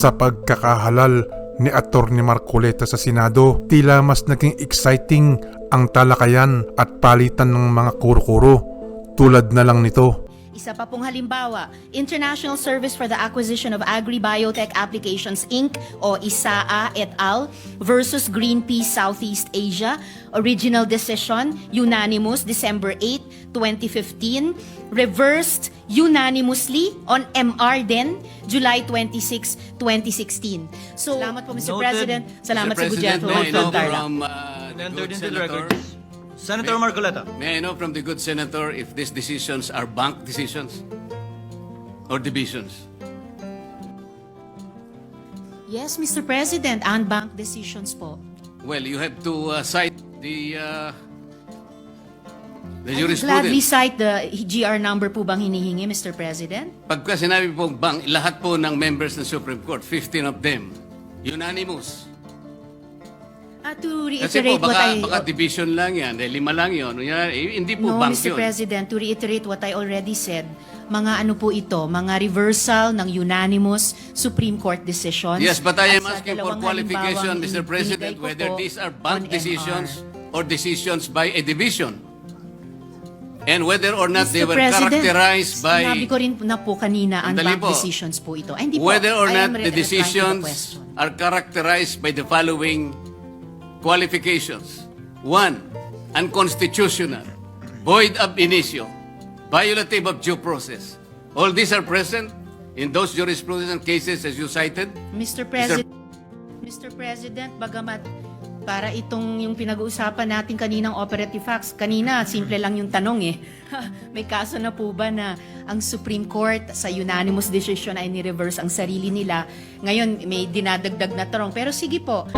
Sa pagkakahalal ni Atty. Marcoleta sa Senado, tila mas naging exciting ang talakayan at palitan ng mga kuro-kuro tulad na lang nito. Isa pa pong halimbawa, International Service for the Acquisition of Agri-Biotech Applications Inc. o ISAA et al. Versus Greenpeace Southeast Asia. Original decision, unanimous, December 8, 2015. Reversed unanimously on MR din, July 26, 2016. So, salamat po Mr. Noted. President. Salamat Mr. sa President, Gudyato. may I know Tarlac. from the Entered good into the senator, record. Senator Marcoleta. may I know from the good senator if these decisions are bank decisions or divisions? Yes, Mr. President, unbanked decisions po. Well, you have to cite the I will gladly jurisprudence. cite the GR number po bang hinihingi, Mr. President? Pagka sinabi pong bank, lahat po ng members ng Supreme Court, 15 of them, unanimous. To Kasi reiterate po, what baka division lang yan, 5 lang yun. Hindi po No, bank Mr. yun. President, to reiterate what I already said, mga ano po ito, mga reversal ng unanimous Supreme Court decisions. Yes, but I am At sa asking for dalawang qualification, halimbawang Mr. President, ibinigay ko whether po these are on bank MR. decisions or decisions by a division. And whether or not they Mr. were President, characterized by... sinabi ko rin na po kanina, Sandali unbanked po. decisions po ito. Ay, hindi po. Whether or I not am the replying to the decisions question. are characterized by the following qualifications. 1, unconstitutional, void ab initio, violative of due process. All these are present in those jurisprudence cases as you cited. Mr. President, bagamat para itong yung pinag-uusapan natin kaninang operative facts, kanina simple lang yung tanong eh. May kaso na po ba na ang Supreme Court sa unanimous decision ay ni-reverse ang sarili nila? Ngayon may dinadagdag na tanong. Pero sige po.